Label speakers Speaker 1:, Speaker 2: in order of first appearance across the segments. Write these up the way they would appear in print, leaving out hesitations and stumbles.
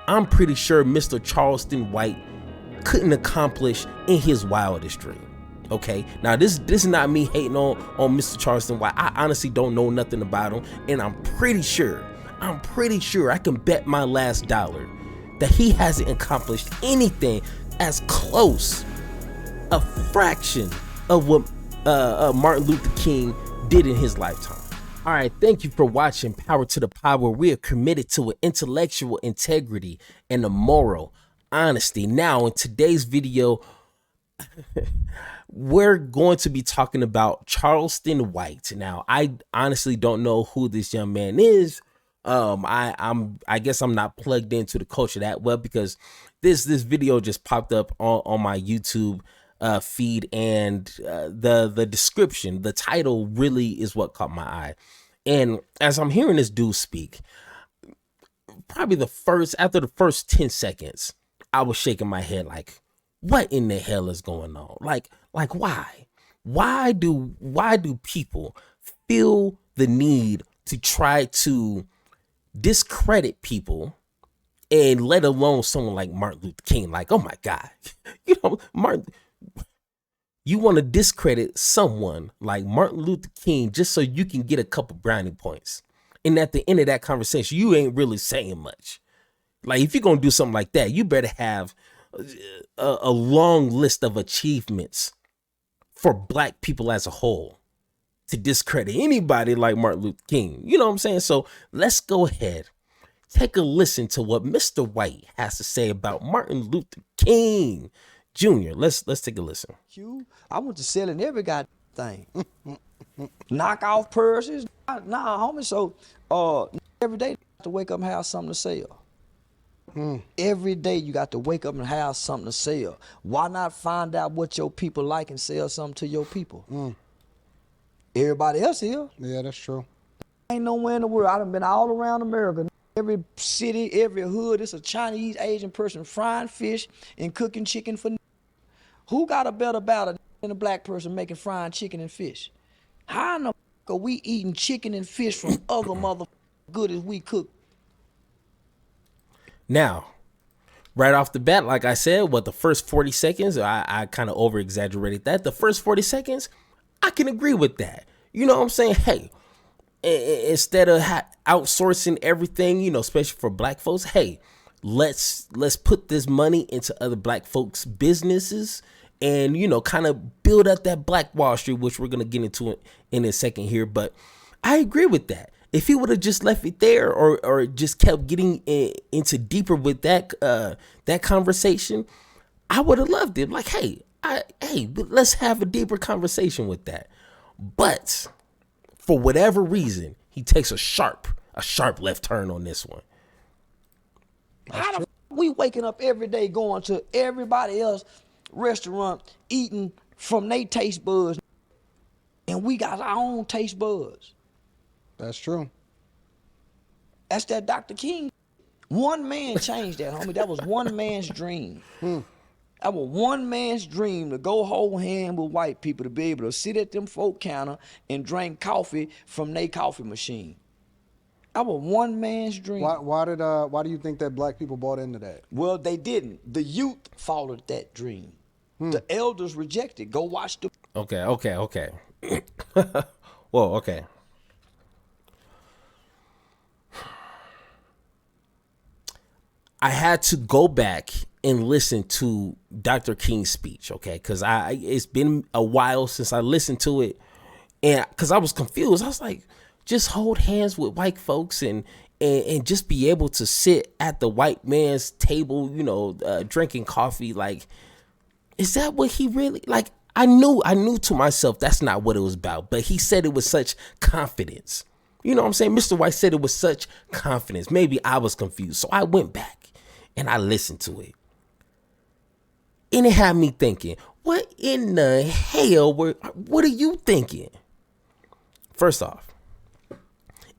Speaker 1: I'm pretty sure Mr. Charleston White couldn't accomplish in his wildest dream. Okay, now this is not me hating on Mr. Charleston White. I honestly don't know nothing about him, and I'm pretty sure I can bet my last dollar that he hasn't accomplished anything as close, a fraction of what Martin Luther King did in his lifetime. All right, thank you for watching Power to the Pod, where we are committed to an intellectual integrity and a moral honesty. Now, in today's video, we're going to be talking about Charleston White. Now, I honestly don't know who this young man is. I guess I'm not plugged into the culture that well, because this video just popped up on my YouTube feed, and the description, the title really is what caught my eye. And as I'm hearing this dude speak, probably after the first 10 seconds, I was shaking my head like, what in the hell is going on? Like why do people feel the need to try to discredit people, and let alone someone like Martin Luther King? Like, oh my God, Martin, you want to discredit someone like Martin Luther King just so you can get a couple brownie points. And at the end of that conversation, you ain't really saying much. Like, if you're going to do something like that, you better have a long list of achievements for Black people as a whole to discredit anybody like Martin Luther King. You know what I'm saying? So let's go ahead, take a listen to what Mr. White has to say about Martin Luther King Jr. Let's take a listen.
Speaker 2: I went to selling every goddamn thing. Knock off purses. Nah, homie. So every day you have to wake up and have something to sell. Every day you got to wake up and have something to sell. Why not find out what your people like and sell something to your people? Everybody else here.
Speaker 3: Yeah, that's true.
Speaker 2: Ain't nowhere in the world. I done been all around America. Every city, every hood, it's a Chinese, Asian person frying fish and cooking chicken for. Who got a better battle than a Black person making frying chicken and fish? How in the are we eating chicken and fish from other mother good as we cook?
Speaker 1: Now, right off the bat, like I said, the first 40 seconds, I kind of over exaggerated that. The first 40 seconds, I can agree with that. You know what I'm saying? Hey, instead of outsourcing everything, especially for Black folks, hey, let's put this money into other Black folks' businesses, and kind of build up that Black Wall Street, which we're gonna get into it in a second here. But I agree with that. If he would have just left it there, or just kept getting into deeper with that conversation, I would have loved it. Like, hey, let's have a deeper conversation with that. But for whatever reason, he takes a sharp left turn on this one.
Speaker 2: How the we waking up every day going to everybody else restaurant eating from their taste buds, and we got our own taste buds?
Speaker 3: That's true.
Speaker 2: That's that Dr. King. One man changed that, homie. That was one man's dream. That was one man's dream, to go hold hand with white people, to be able to sit at them folk counter and drink coffee from their coffee machine. That was one man's dream.
Speaker 3: Why do you think that Black people bought into that?
Speaker 2: Well, they didn't. The youth followed that dream. The elders rejected. Go watch the.
Speaker 1: Okay. Well, okay. I had to go back and listen to Dr. King's speech, okay? Because it's been a while since I listened to it, and because I was confused. I was like, just hold hands with white folks and just be able to sit at the white man's table, drinking coffee. Like, is that what he really like? I knew to myself that's not what it was about, but he said it with such confidence. You know what I'm saying? Mr. White said it with such confidence. Maybe I was confused. So I went back and I listened to it. And it had me thinking, what in the hell what are you thinking? First off,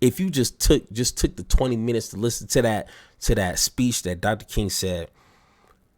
Speaker 1: if you just took the 20 minutes to listen to that speech that Dr. King said,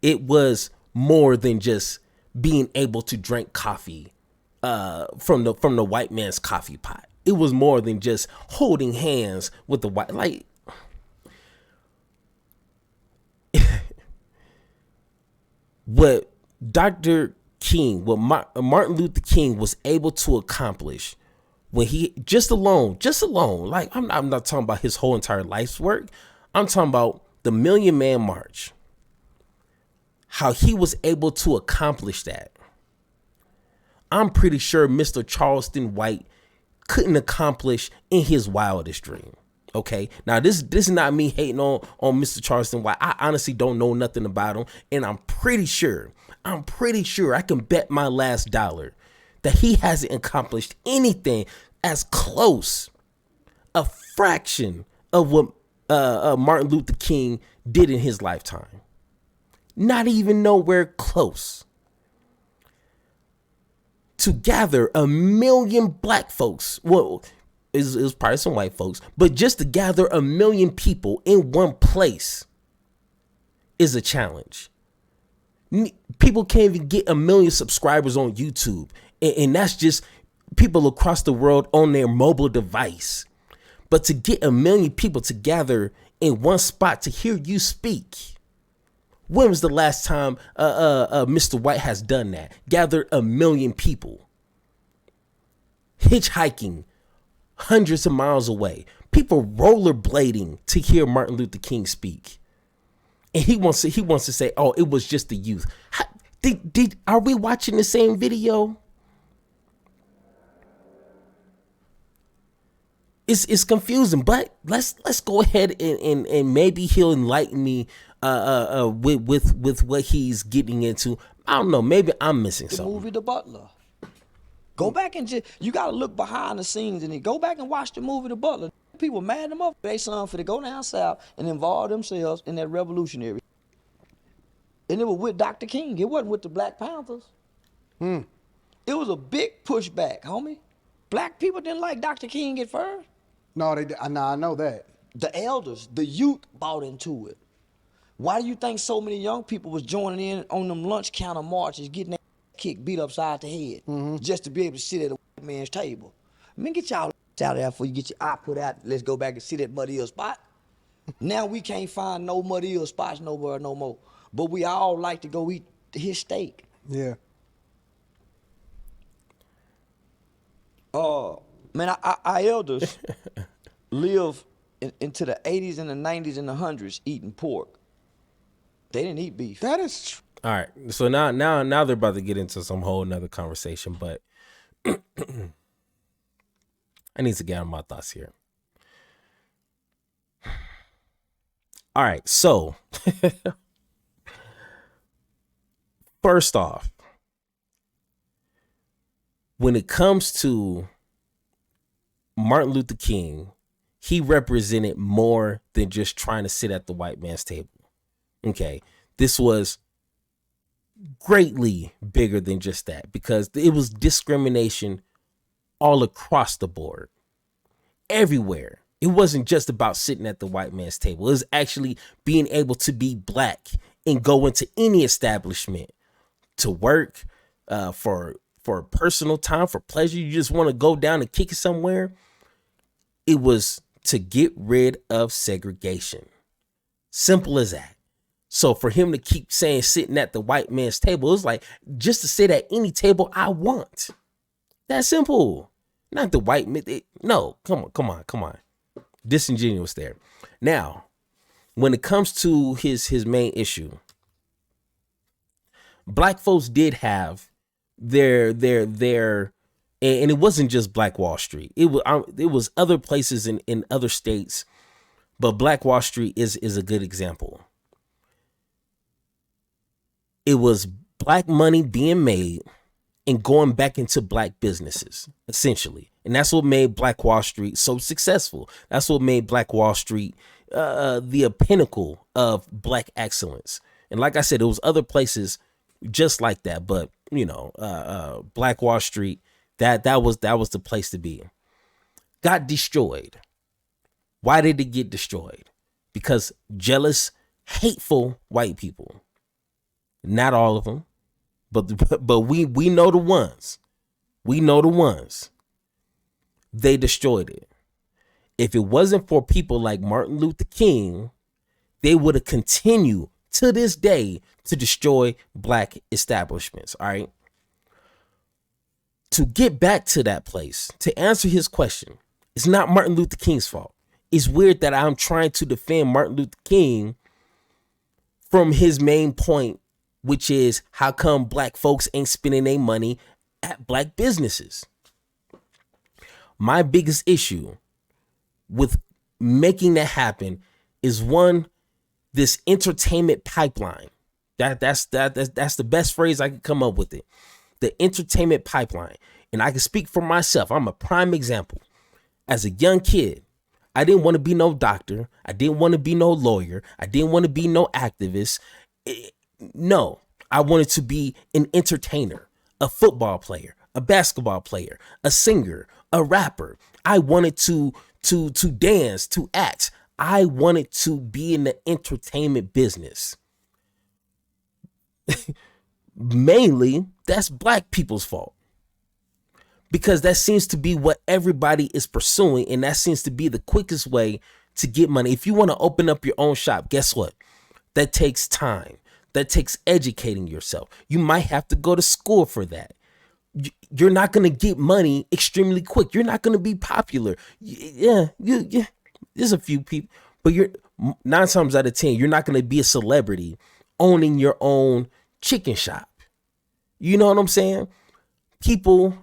Speaker 1: it was more than just being able to drink coffee from the white man's coffee pot. It was more than just holding hands with the white. Like, what Dr. King, what Martin Luther King was able to accomplish when he just alone, like I'm not talking about his whole entire life's work. I'm talking about the Million Man March, how he was able to accomplish that. I'm pretty sure Mr. Charleston White couldn't accomplish in his wildest dream. Okay. Now this is not me hating on Mr. Charleston White. I honestly don't know nothing about him. And I'm pretty sure I can bet my last dollar that he hasn't accomplished anything as close, a fraction of what Martin Luther King did in his lifetime. Not even nowhere close. To gather 1 million black folks, well, it was probably some white folks, but just to gather 1 million people in one place is a challenge. People can't even get 1 million subscribers on YouTube. And that's just people across the world on their mobile device. But to get 1 million people to gather in one spot to hear you speak. When was the last time Mr. White has done that? Gathered 1 million people. Hitchhiking hundreds of miles away. People rollerblading to hear Martin Luther King speak. And he wants to say, oh, it was just the youth. Are we watching the same video? It's confusing, but let's go ahead and maybe he'll enlighten me with what he's getting into. I don't know. Maybe I'm missing
Speaker 2: The
Speaker 1: something.
Speaker 2: movie The Butler. Go back and you gotta look behind the scenes and go back and watch the movie The Butler. People mad them up. They son for to go down south and involve themselves in that revolutionary. And it was with Dr. King. It wasn't with the Black Panthers. It was a big pushback, homie. Black people didn't like Dr. King at first.
Speaker 3: No, they. I know that.
Speaker 2: The elders, the youth bought into it. Why do you think so many young people was joining in on them lunch counter marches, getting their kicked, beat upside the head, just to be able to sit at a white man's table? Man, get y'all out of there before you get your eye put out. Let's go back and sit at Muddy Hill spot. Now we can't find no Muddy Hill spots nowhere no more. But we all like to go eat his steak.
Speaker 3: Yeah.
Speaker 2: Man, our elders live into the 80s and the 90s and the 100s eating pork. They didn't eat beef.
Speaker 3: That is true.
Speaker 1: All right. So now they're about to get into some whole nother conversation, but I need to get out my thoughts here. All right. So first off, when it comes to Martin Luther King, he represented more than just trying to sit at the white man's table. Okay, this was greatly bigger than just that because it was discrimination all across the board, everywhere. It wasn't just about sitting at the white man's table. It was actually being able to be black and go into any establishment to work, for personal time, for pleasure. You just want to go down and kick it somewhere. It was to get rid of segregation. Simple as that. So for him to keep saying sitting at the white man's table, it was like just to sit at any table I want. That simple. Not the white man. No, come on. Disingenuous there. Now, when it comes to his main issue, black folks did have their and it wasn't just Black Wall Street. It was other places in other states, but Black Wall Street is a good example. It was black money being made and going back into black businesses, essentially. And that's what made Black Wall Street so successful. That's what made Black Wall Street the pinnacle of black excellence. And like I said, it was other places just like that, but Black Wall Street, that was the place to be. Got destroyed. Why did it get destroyed? Because jealous, hateful white people. Not all of them, but we know the ones. We know the ones. They destroyed it. If it wasn't for people like Martin Luther King, they would have continued to this day to destroy black establishments. All right. To get back to that place, to answer his question, it's not Martin Luther King's fault. It's weird that I'm trying to defend Martin Luther King from his main point, which is how come black folks ain't spending their money at black businesses. My biggest issue with making that happen is one, this entertainment pipeline. That's the best phrase I could come up with it. The entertainment pipeline. And I can speak for myself. I'm a prime example. As a young kid, I didn't want to be no doctor. I didn't want to be no lawyer. I didn't want to be no activist. No, I wanted to be an entertainer, a football player, a basketball player, a singer, a rapper. I wanted to dance, to act. I wanted to be in the entertainment business. Mainly, that's black people's fault. Because that seems to be what everybody is pursuing, and that seems to be the quickest way to get money. If you want to open up your own shop, guess what? That takes time. That takes educating yourself. You might have to go to school for that. You're not going to get money extremely quick. You're not going to be popular. Yeah, there's a few people, but you're 9 times out of 10, you're not going to be a celebrity owning your own chicken shop. You know what I'm saying? People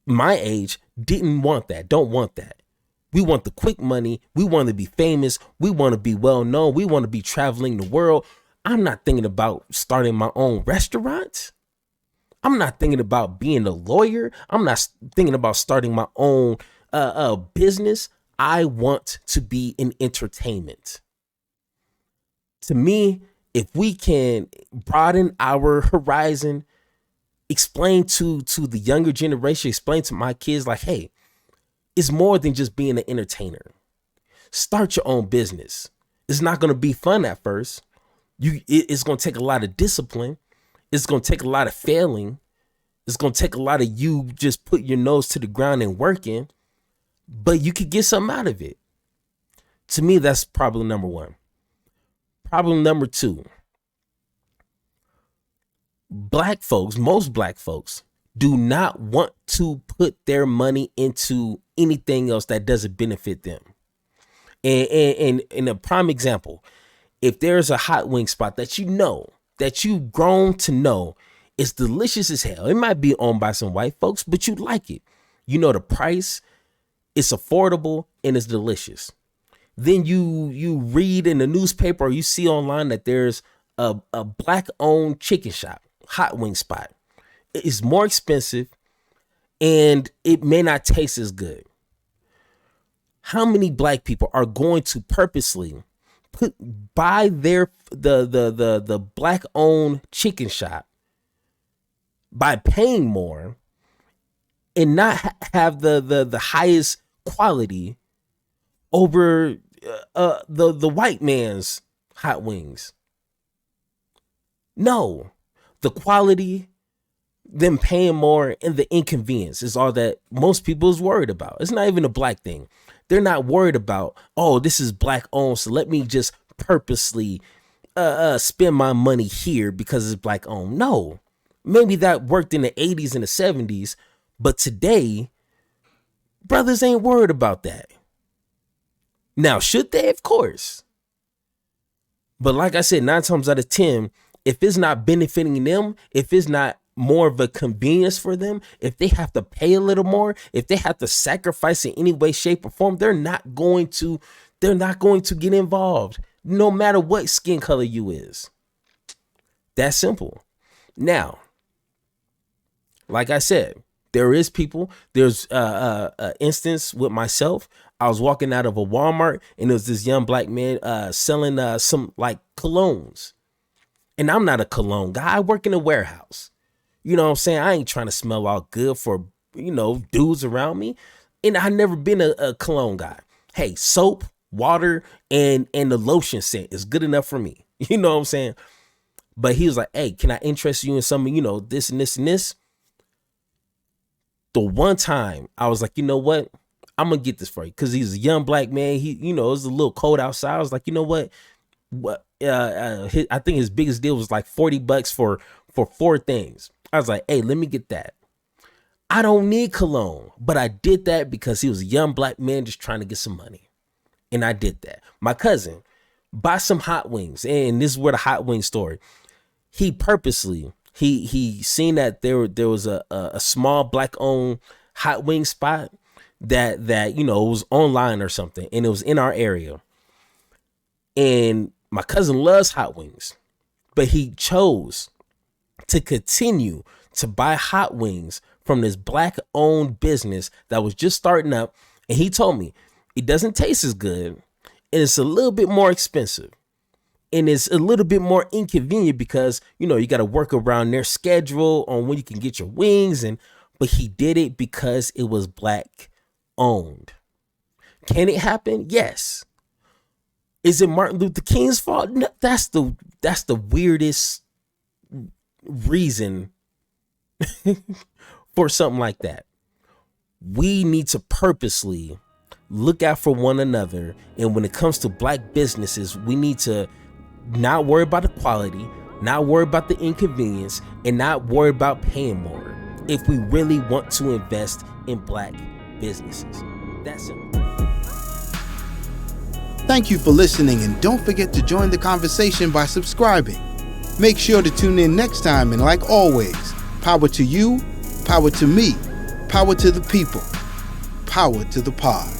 Speaker 1: my age didn't want that, don't want that. We want the quick money. We want to be famous. We want to be well known. We want to be traveling the world. I'm not thinking about starting my own restaurant. I'm not thinking about being a lawyer. I'm not thinking about starting my own business. I want to be in entertainment. To me, if we can broaden our horizon, explain to the younger generation, explain to my kids like, hey, it's more than just being an entertainer. Start your own business. It's not going to be fun at first. It's going to take a lot of discipline. It's going to take a lot of failing. It's going to take a lot of you just put your nose to the ground and working, but you could get something out of it. To me, that's problem number one. Problem number two, black folks, most black folks do not want to put their money into anything else that doesn't benefit them. And a prime example, if there's a hot wing spot that you know, that you've grown to know is delicious as hell. It might be owned by some white folks, but you like it. You know the price, it's affordable, and it's delicious. Then you read in the newspaper or you see online that there's a black owned chicken shop, hot wing spot. It's more expensive and it may not taste as good. How many black people are going to purposely buy the black owned chicken shop by paying more and not have the highest quality over the white man's hot wings? No, the quality, them paying more, and the inconvenience is all that most people is worried about. It's not even a black thing. They're not worried about, oh, this is black owned, so let me just purposely spend my money here because it's black owned. No, maybe that worked in the 80s and the 70s, but today, brothers ain't worried about that. Now, should they? Of course. But like I said, 9 times out of 10, if it's not benefiting them, if it's not more of a convenience for them, if they have to pay a little more, if they have to sacrifice in any way, shape, or form, they're not going to get involved, no matter what skin color you is. That's simple. Now, like I said, there's an instance with myself. I was walking out of a Walmart and there was this young black man selling some like colognes. And I'm not a cologne guy. I work in a warehouse. You know what I'm saying? I ain't trying to smell all good for, dudes around me. And I've never been a cologne guy. Hey, soap, water, and the lotion scent is good enough for me. You know what I'm saying? But he was like, hey, can I interest you in some, this and this and this? The one time I was like, you know what? I'm going to get this for you. Because he's a young black man. He, it's a little cold outside. I was like, you know what? I think his biggest deal was like $40 for 4 things. I was like, hey, let me get that. I don't need cologne, but I did that because he was a young black man just trying to get some money. And I did that. My cousin, buy some hot wings. And this is where the hot wing story. He purposely, he seen that there was a small black owned hot wing spot that, you know, it was online or something. And it was in our area. And my cousin loves hot wings, but he chose to continue to buy hot wings from this black owned business that was just starting up. And he told me it doesn't taste as good and it's a little bit more expensive and it's a little bit more inconvenient because, you know, you got to work around their schedule on when you can get your wings. But he did it because it was black owned. Can it happen? Yes. Is it Martin Luther King's fault? No, that's the weirdest reason for something like that. We need to purposely look out for one another. And when it comes to black businesses, we need to not worry about the quality, not worry about the inconvenience, and not worry about paying more if we really want to invest in black businesses. That's it.
Speaker 4: Thank you for listening, and don't forget to join the conversation by subscribing. Make sure to tune in next time, and like always, power to you, power to me, power to the people, power to the pod.